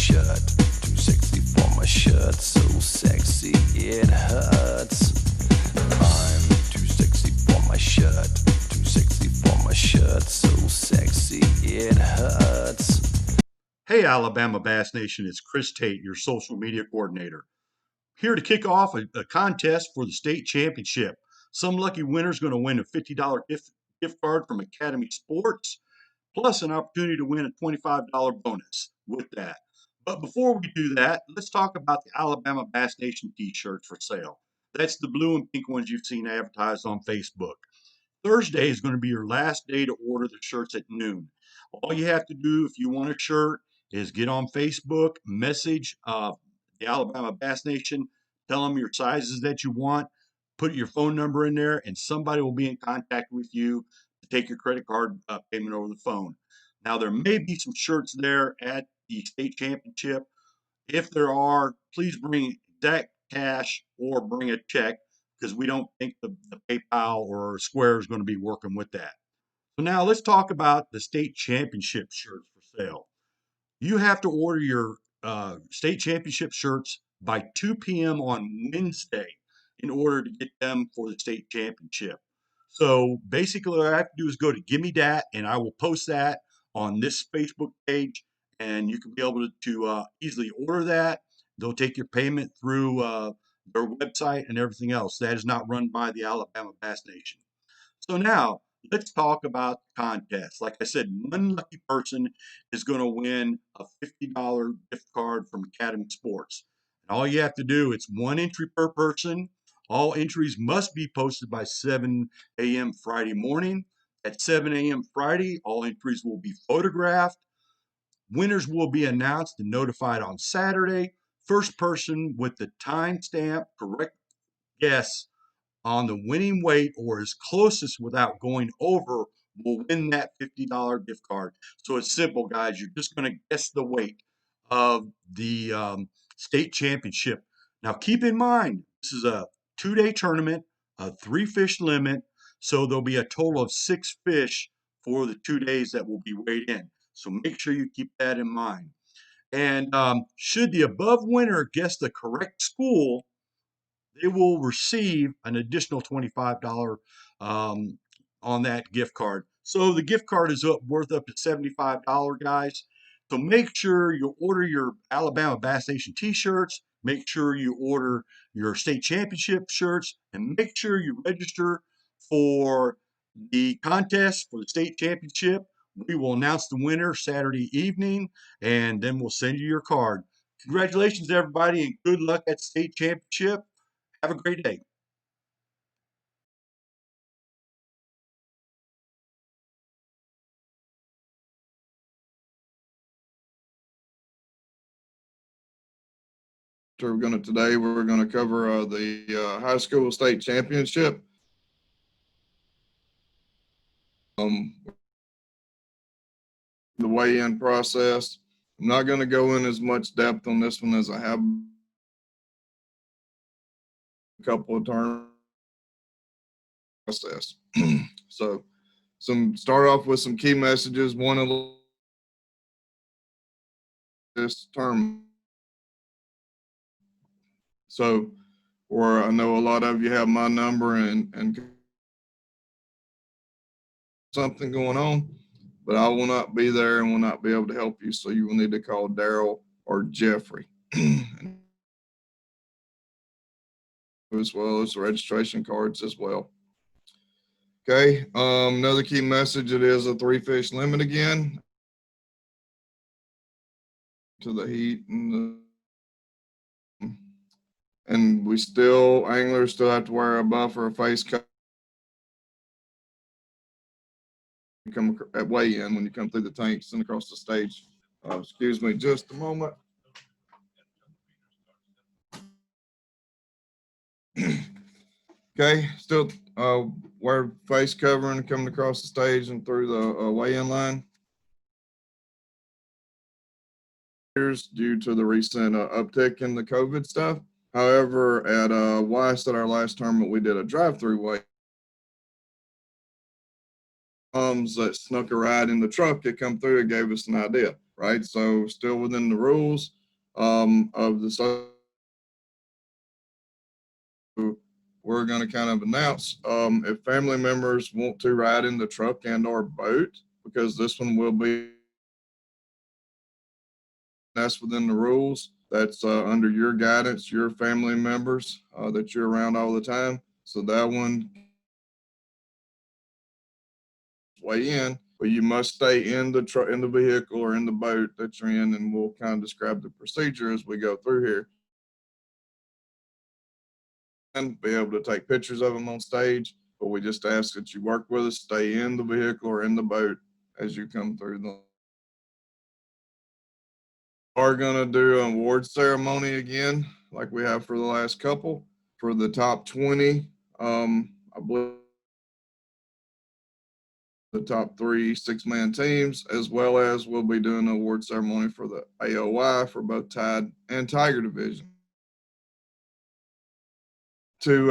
shirt. Too sexy for my shirt, so sexy it hurts. I'm too sexy for my shirt. Too sexy for my shirt, so sexy it hurts. Hey, Alabama Bass Nation, it's Chris Tate, your social media coordinator. Here to kick off a contest for the state championship. Some lucky winner is going to win a $50 gift card from Academy Sports, plus an opportunity to win a $25 bonus with that. But before we do that, let's talk about the Alabama Bass Nation t-shirts for sale. That's the blue and pink ones you've seen advertised on Facebook. Thursday is going to be your last day to order the shirts at noon. All you have to do if you want a shirt is get on Facebook, message the Alabama Bass Nation, tell them your sizes that you want, put your phone number in there, and somebody will be in contact with you to take your credit card payment over the phone. Now, there may be some shirts there at the state championship. If there are, please bring exact cash or bring a check because we don't think the PayPal or Square is going to be working with that. So now let's talk about the state championship shirts for sale. You have to order your state championship shirts by 2 p.m. on Wednesday in order to get them for the state championship. So basically, what I have to do is go to Gimme Dat, and I will post that on this Facebook page, and you can be able to easily order that. They'll take your payment through their website and everything else. That is not run by the Alabama Bass Nation. So now let's talk about the contest. Like I said, one lucky person is going to win a $50 gift card from Academy Sports. And all you have to do, it's one entry per person. All entries must be posted by 7 a.m. Friday morning. At 7 a.m. Friday, all entries will be photographed. Winners will be announced and notified on Saturday. First person with the timestamp correct guess on the winning weight or is closest without going over will win that $50 gift card. So it's simple, guys. You're just going to guess the weight of the state championship. Now, keep in mind, this is a 2-day tournament, a 3-fish limit. So there'll be a total of 6 fish for the 2 days that will be weighed in. So make sure you keep that in mind. And should the above winner guess the correct school, they will receive an additional $25 on that gift card. So the gift card is worth up to $75, guys. So make sure you order your Alabama Bass Nation t-shirts. Make sure you order your state championship shirts, and make sure you register for the contest for the state championship. We will announce the winner Saturday evening, and then we'll send you your card. Congratulations, everybody, and good luck at state championship. Have a great day. We're going to cover the high school state championship. The weigh-in process. I'm not going to go in as much depth on this one as I have a couple of terms process. So start off with some key messages. One of this term. So, or I know a lot of you have my number and something going on, but I will not be there and will not be able to help you. So you will need to call Daryl or Jeffrey, as well as the registration cards as well. Okay. Another key message: it is a 3-fish limit again. To the heat and we still anglers still have to wear a buffer, a face cover. Come at weigh-in when you come through the tanks and across the stage. Excuse me just a moment. Okay, still wear face covering coming across the stage and through the weigh-in line. Due to the recent uptick in the COVID stuff. However, at Weiss at our last tournament, we did a drive-through weigh. That snuck a ride in the truck that come through, it gave us an idea, right? So still within the rules. of the we're going to kind of announce if family members want to ride in the truck and or boat, because this one will be, that's within the rules. That's under your guidance, your family members that you're around all the time. So that one weigh in, but you must stay in the truck, in the vehicle, or in the boat that you're in, and we'll kind of describe the procedure as we go through here. And be able to take pictures of them on stage, but we just ask that you work with us, stay in the vehicle or in the boat as you come through the. Are gonna do an award ceremony again, like we have for the last couple, for the top 20. I believe the top 3 6-man teams, as well as we'll be doing an award ceremony for the AOY for both Tide and Tiger division. To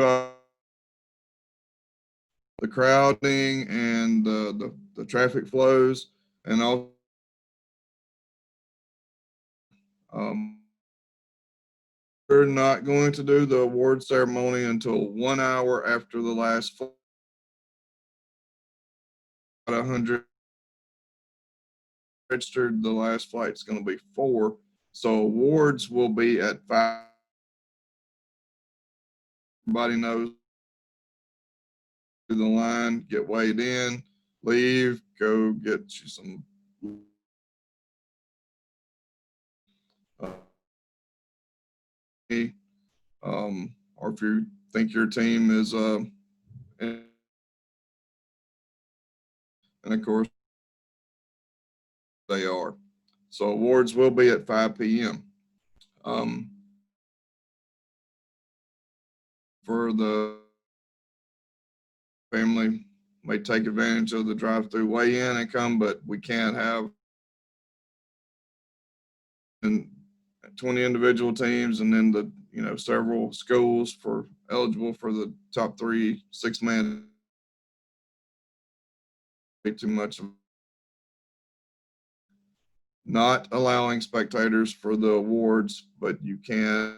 the crowding and the traffic flows, and all we're not going to do the award ceremony until 1 hour after the last 100 registered. The last flight's going to be 4, so awards will be at 5. Everybody knows the line, get weighed in, leave, go get you some or if you think your team is and of course they are. So awards will be at 5 p.m. For the family may take advantage of the drive-through weigh-in and come, but we can't have 20 individual teams and then the several schools for eligible for the top 3 6-man. Too much of not allowing spectators for the awards, but you can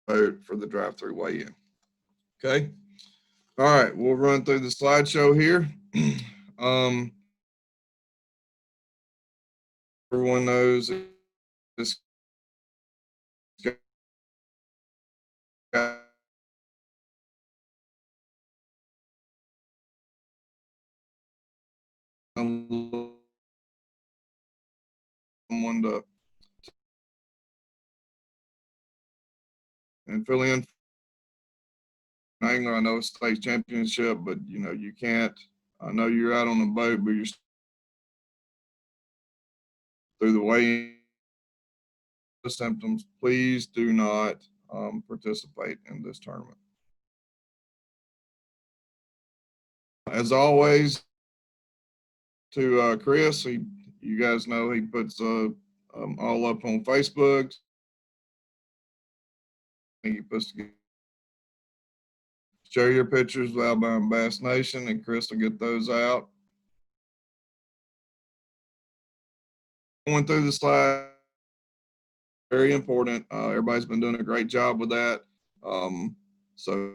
vote for the drive-through weigh-in. Okay. All right, we'll run through the slideshow here. Everyone knows this guy someone to and fill in angler. I know it's state championship, but you can't. I know you're out on the boat, but you're through the weigh-in symptoms. Please do not participate in this tournament. As always, to Chris, you guys know he puts all up on Facebook. He puts together. Share your pictures with Alabama Bass Nation, and Chris will get those out. Going through the slide, very important. Everybody's been doing a great job with that. So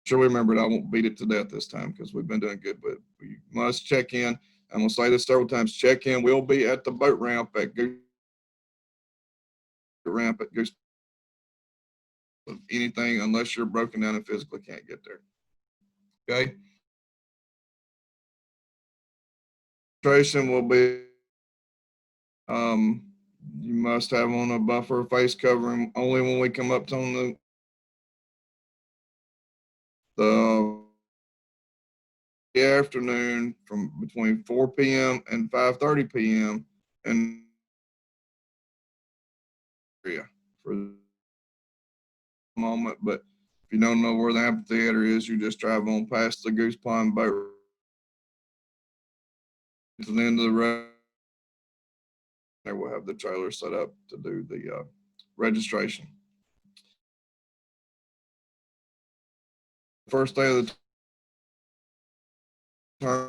sure we remember it. I won't beat it to death this time because we've been doing good, but we must check in. I'm going to say this several times. Check in. We'll be at the boat ramp at Goose. Anything unless you're broken down and physically can't get there. Okay. Registration will be you must have on a buffer face covering only when we come up to the afternoon from between 4 p.m. and 5:30 p.m. and for the moment. But if you don't know where the amphitheater is, you just drive on past the Goose Pond boat to the end of the road. There we'll have the trailer set up to do the registration. First day of the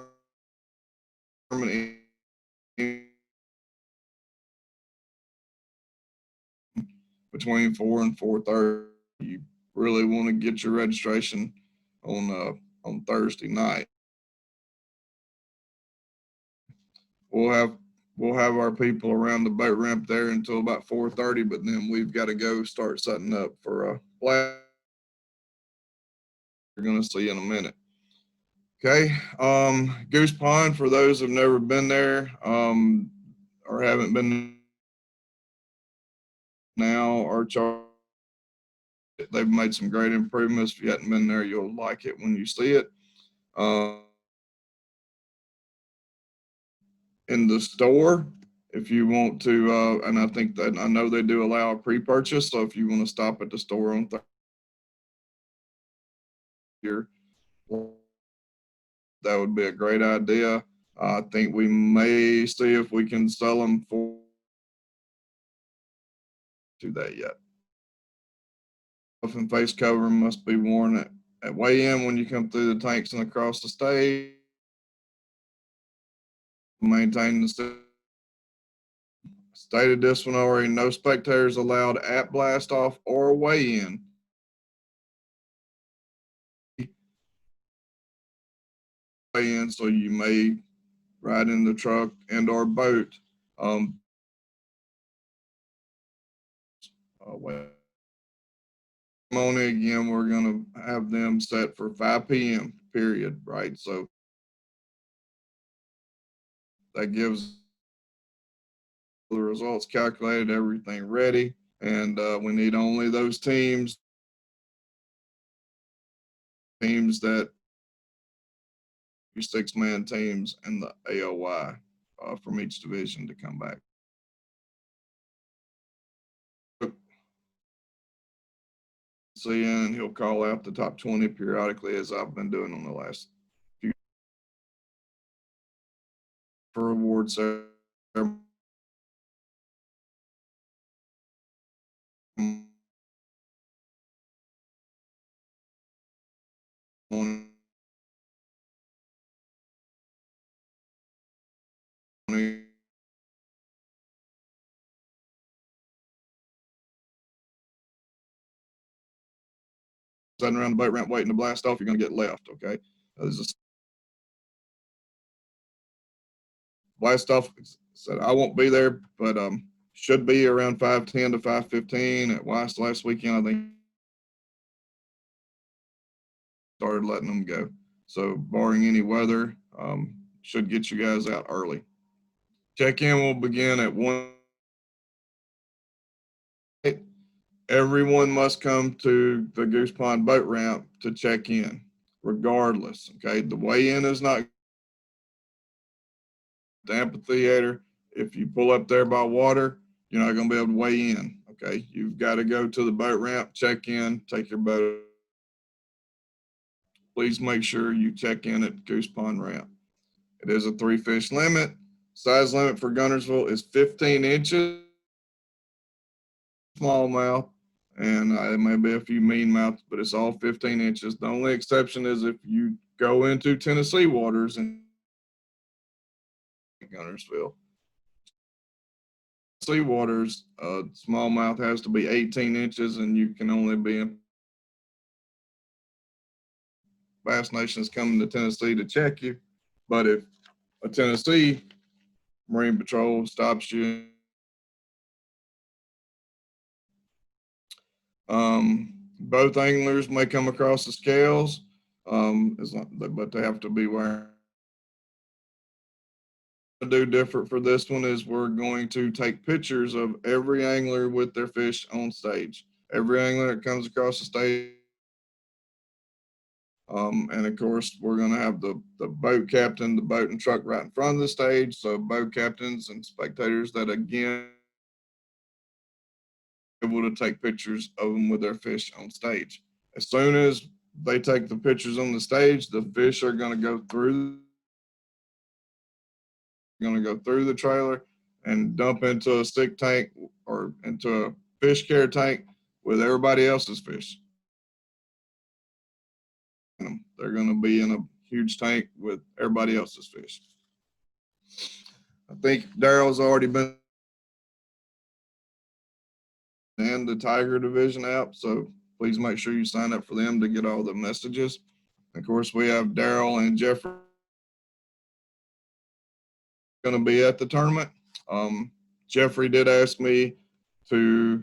tournament between 4 and 4:30. You really want to get your registration on Thursday night. We'll have our people around the boat ramp there until about 4:30, but then we've got to go start setting up for a blast. You're going to see in a minute. Okay, Goose Pond, for those who've never been there or haven't been now, or they've made some great improvements. If you haven't been there, you'll like it when you see it. In the store, if you want to, and I know they do allow a pre-purchase, so if you want to stop at the store on Thursday, that would be a great idea. I think we may see if we can sell them for do that yet. And face cover must be worn at weigh-in when you come through the tanks and across the stage. Maintain the stated this one already. No spectators allowed at blast off or weigh-in. Weigh-in, so you may ride in the truck and or boat. Ceremony again, we're going to have them set for 5 p.m. period, right? So that gives the results calculated, everything ready, and we need only those teams that 6-man teams and the AOY from each division to come back. See, and he'll call out the top 20 periodically, as I've been doing on the last few for awards ceremony. Sitting around the boat ramp waiting to blast off, you're going to get left, okay? There's a blast off, said I won't be there, but should be around 5:10 to 5:15 at Weiss last weekend. I think started letting them go. So barring any weather, should get you guys out early. Check-in will begin at 1. Everyone must come to the Goose Pond boat ramp to check in, regardless. Okay, the weigh-in is not the amphitheater. If you pull up there by water, you're not going to be able to weigh in. Okay, you've got to go to the boat ramp, check in, take your boat. Please make sure you check in at Goose Pond ramp. It is a 3-fish limit. Size limit for Guntersville is 15 inches. Smallmouth, and it may be a few mean mouths, but it's all 15 inches. The only exception is if you go into Tennessee waters in Guntersville. Sea waters, smallmouth has to be 18 inches, and you can only be in. Bass Nation is coming to Tennessee to check you, but if a Tennessee Marine Patrol stops you, both anglers may come across the scales, but they have to be wearing. Do different for this one is we're going to take pictures of every angler with their fish on stage. Every angler that comes across the stage. And of course, we're going to have the boat captain, the boat and truck right in front of the stage. So boat captains and spectators that again able to take pictures of them with their fish on stage. As soon as they take the pictures on the stage, the fish are going to go through the trailer and dump into a stick tank or into a fish care tank with everybody else's fish. They're going to be in a huge tank with everybody else's fish. I think Daryl's already been and the Tiger Division app. So please make sure you sign up for them to get all the messages. Of course, we have Daryl and Jeffrey going to be at the tournament. Jeffrey did ask me to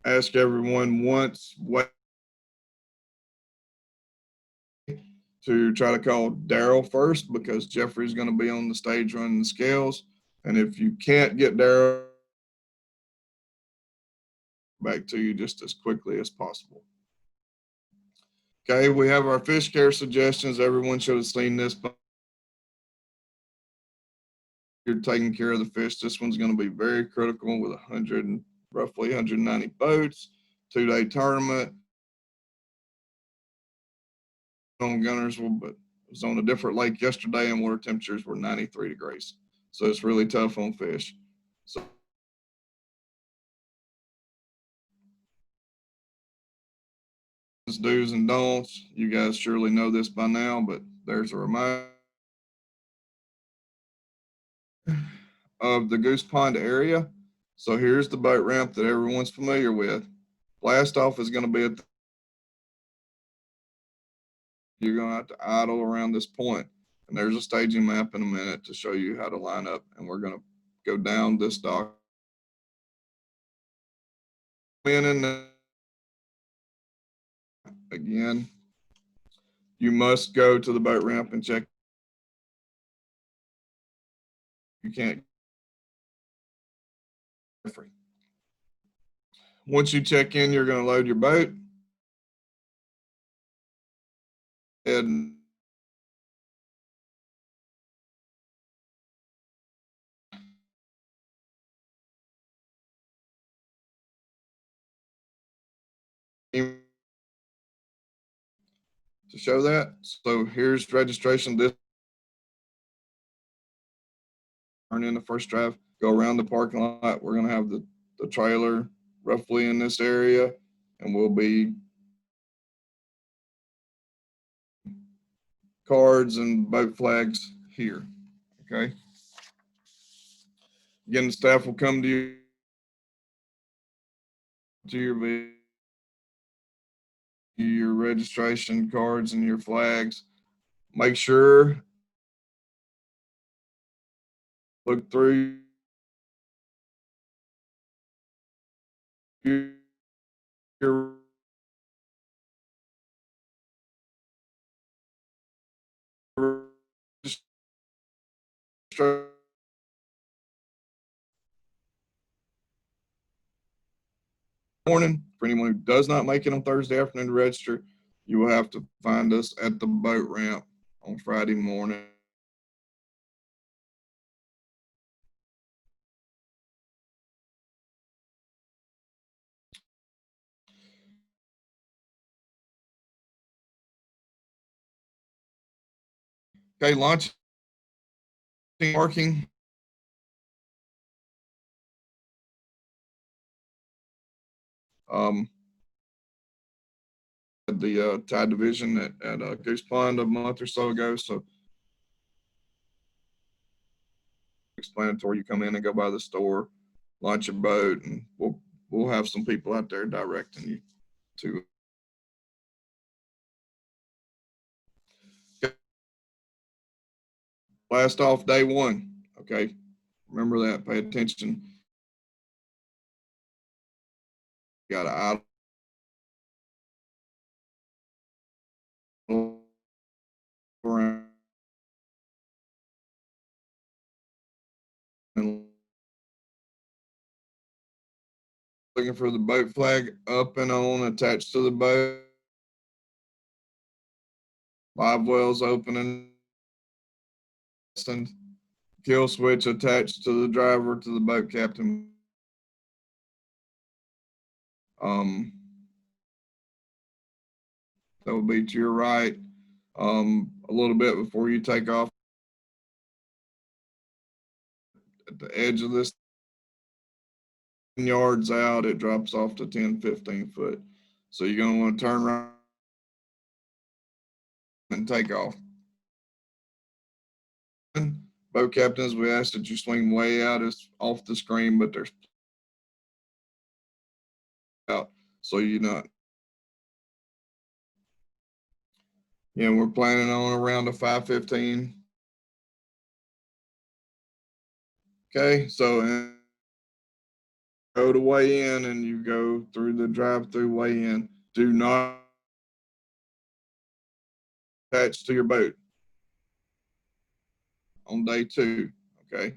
ask everyone once what to try to call Daryl first, because Jeffrey's going to be on the stage running the scales. And if you can't get Daryl, back to you just as quickly as possible. Okay, we have our fish care suggestions. Everyone should have seen this. You're taking care of the fish. This one's going to be very critical with roughly 190 boats, 2-day tournament on Guntersville, but it was on a different lake yesterday and water temperatures were 93 degrees. So it's really tough on fish. So do's and don'ts. You guys surely know this by now, but there's a reminder of the Goose Pond area. So here's the boat ramp that everyone's familiar with. Blast off is going to be at you're going to have to idle around this point. And there's a staging map in a minute to show you how to line up. And we're going to go down this dock. And again, you must go to the boat ramp and check. You can't. Once you check in, you're going to load your boat. And to show that. So here's registration. This turn in the first drive, go around the parking lot. We're going to have the trailer roughly in this area, and we'll be cards and boat flags here. Okay. Again, the staff will come to you to your registration cards and your flags. Make sure look through your morning. For anyone who does not make it on Thursday afternoon to register, you will have to find us at the boat ramp on Friday morning. Okay, launching parking. The Tide Division at Goose Pond a month or so ago. So explanatory, you come in and go by the store, launch your boat, and we'll have some people out there directing you to blast off day one. Okay, remember that. Pay attention. You got to idle around and looking for the boat flag up and on attached to the boat. Live wells opening. Kill switch attached to the driver to the boat captain. That will be to your right. A little bit before you take off at the edge of this yards out, it drops off to 10, 15 foot. So you're going to want to turn around and take off. Boat captains, we ask that you swing way out off the screen, but there's out. So you're not, we're planning on around a 5:15. Okay, so go to weigh in and you go through the drive-through weigh in. Do not attach to your boat on day 2. Okay,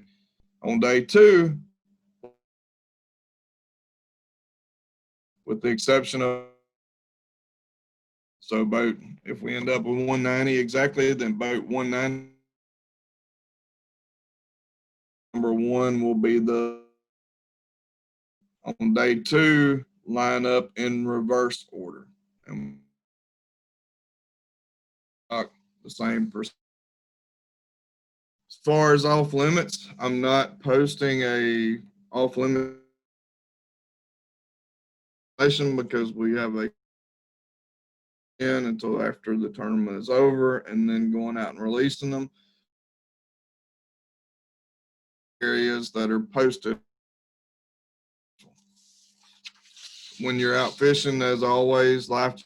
on day 2, with the exception of boat, if we end up with 190 exactly, then boat 190 number 1 will be on day 2, line up in reverse order and the same percent. As far as off limits, I'm not posting a off limit because we have a in until after the tournament is over, and then going out and releasing them areas that are posted. When you're out fishing, as always, life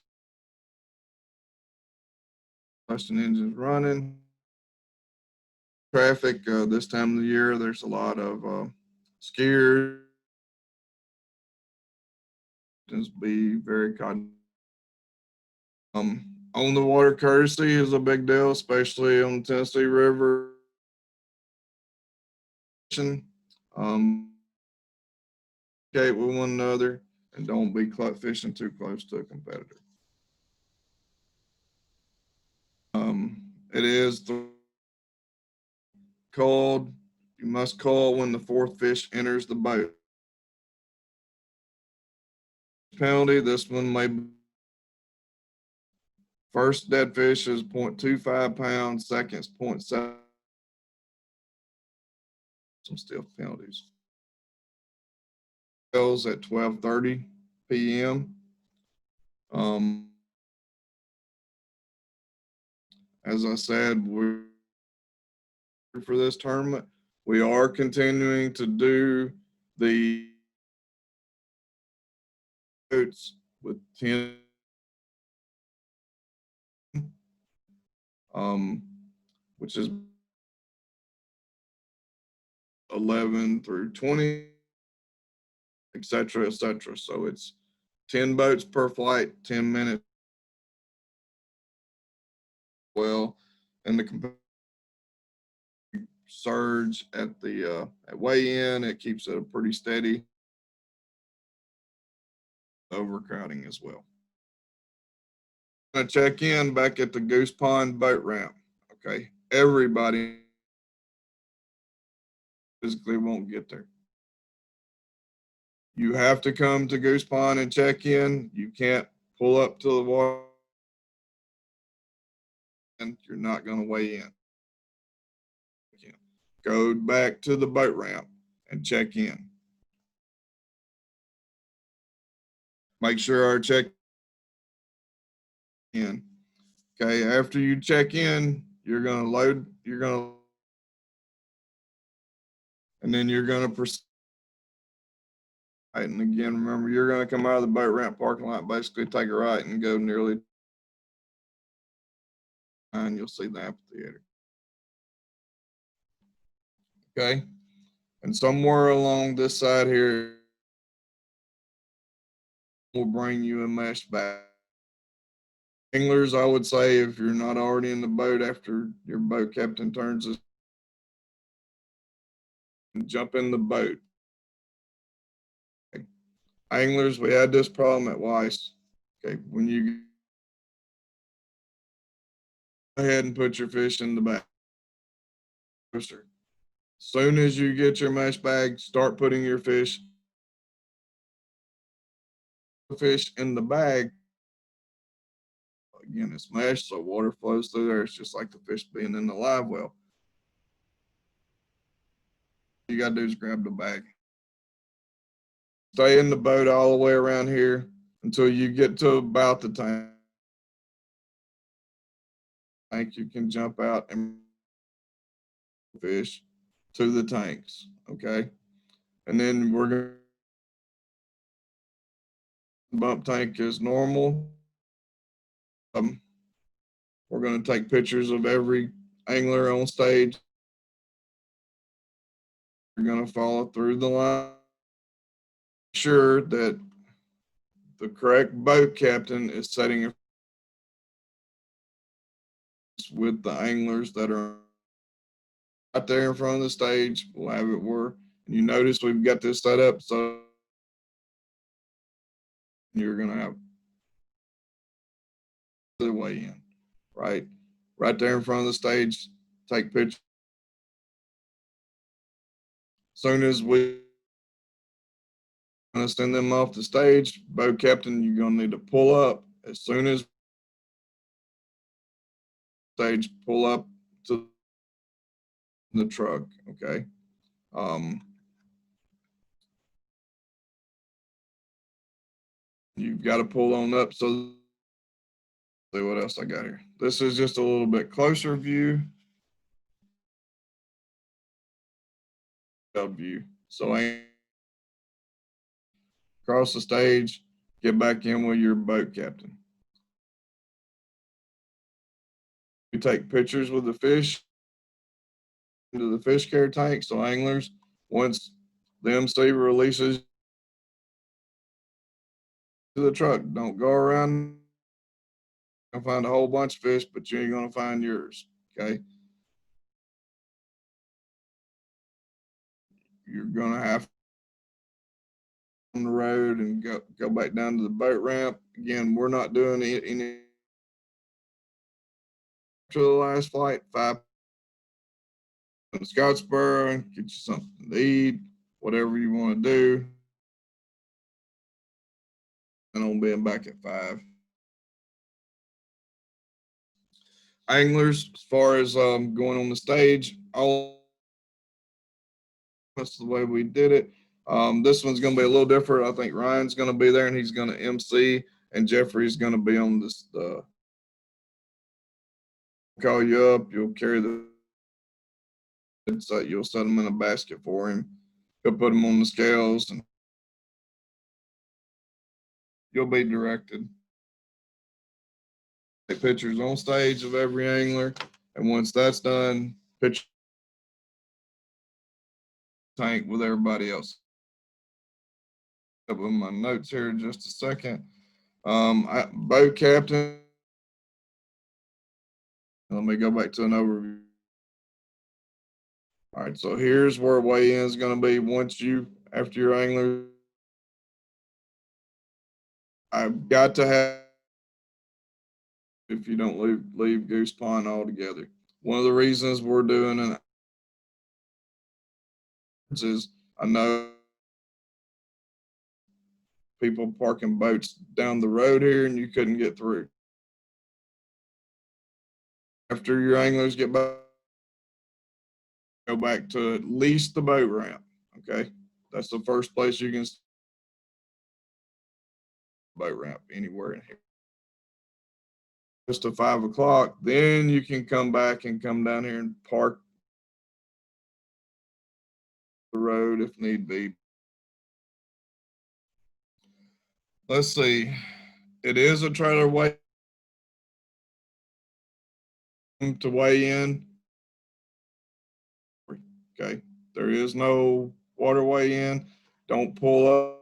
combustion engines running. Traffic this time of the year, there's a lot of skiers. Just be very cognizant. On the water courtesy is a big deal, especially on the Tennessee River. Communicate with one another and don't be fishing too close to a competitor. It is called, you must call when the 4th fish enters the boat. Penalty, this one may be, first dead fish is 0.25 pounds, seconds 0.7. Some stiff penalties. At 12:30 p.m. As I said, we're for this tournament. We are continuing to do the boats with 10, which is 11 through 20, etc., etc. So it's 10 boats per flight, 10 minutes. Well, and the surge at the at weigh-in, it keeps it pretty steady. Overcrowding as well. Gonna check in back at the Goose Pond boat ramp. Okay, everybody physically won't get there. You have to come to Goose Pond and check in. You can't pull up to the water and you're not going to weigh in. Go back to the boat ramp and check in. Make sure our check in. Okay, after you check in, you're going to load, and then you're going to proceed. And again, remember, you're going to come out of the boat ramp parking lot, basically take a right and go nearly, and you'll see the amphitheater. Okay, and somewhere along this side here, we'll bring you a mesh bag. Anglers, I would say, if you're not already in the boat after your boat captain turns us, jump in the boat. Okay. Anglers, we had this problem at Weiss. Okay, when you go ahead and put your fish in the bag. Soon as you get your mesh bag, start putting your fish in the bag. Again, it's mesh, so water flows through there. It's just like the fish being in the live well. All you gotta do is grab the bag. Stay in the boat all the way around here until you get to about the tank. You can jump out and fish to the tanks, okay? And then we're going to bump tank as normal. We're going to take pictures of every angler on stage. We're going to follow through the line. Sure that the correct boat captain is setting with the anglers that are out there in front of the stage. We'll have it where, and you notice we've got this set up so you're going to have the way in, right there in front of the stage. Take pictures. Soon as we going to send them off the stage, boat captain, you're going to need to pull up as soon as stage, pull up to the truck. Okay. You've got to pull on up. So see what else I got here. This is just a little bit closer view. View. So across the stage, get back in with your boat captain. You take pictures with the fish into the fish care tank. So anglers, once the MC releases to the truck, don't go around and find a whole bunch of fish, but you ain't gonna find yours. Okay. You're gonna have on the road and go back down to the boat ramp. Again, we're not doing any to the last flight. 5 in Scottsboro, get you something to eat, whatever you want to do. And on being back at 5. Anglers, as far as going on the stage, that's the way we did it. This one's going to be a little different. I think Ryan's going to be there and he's going to MC, and Jeffrey's going to be on this. Call you up. You'll carry the. So you'll set them in a basket for him. He'll put them on the scales, and you'll be directed. Take pictures on stage of every angler, and once that's done, picture tank with everybody else. Up with my notes here in just a second. Boat captain. Let me go back to an overview. All right, so here's where weigh-in is going to be once after your angler. I've got to have, if you don't leave Goose Pond altogether. One of the reasons we're doing an is I know people parking boats down the road here and you couldn't get through. After your anglers get back, go back to at least the boat ramp. Okay, that's the first place you can boat ramp anywhere in here. Just to 5 o'clock, then you can come back and come down here and park the road if need be. Let's see. It is a trailer weigh to weigh in. Okay. There is no water weigh in. Don't pull up.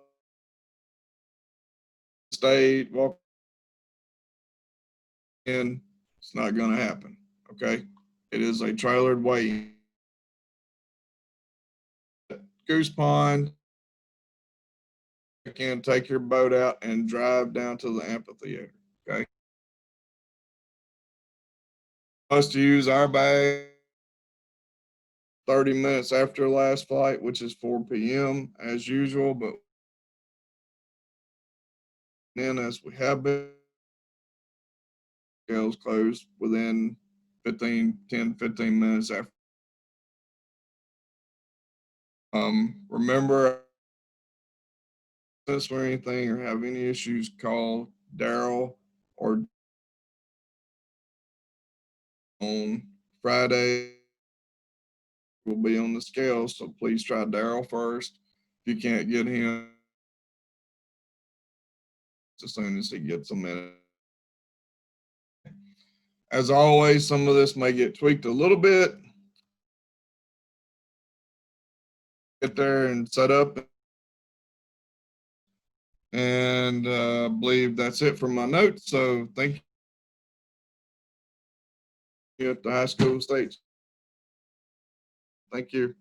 Stay, walk in. It's not going to happen. Okay. It is a trailered weigh in. Goose Pond. You can take your boat out and drive down to the amphitheater. Okay. Must use our bag 30 minutes after last flight, which is 4 p.m. as usual, but then as we have been, scales closed within 10, 15 minutes after. Remember, this or anything or have any issues, call Daryl or on Friday. We'll be on the scale, so please try Daryl first. If you can't get him, as soon as he gets a minute. As always, some of this may get tweaked a little bit. Get there and set up. And I believe that's it for my notes. So thank you at the high school stage. Thank you.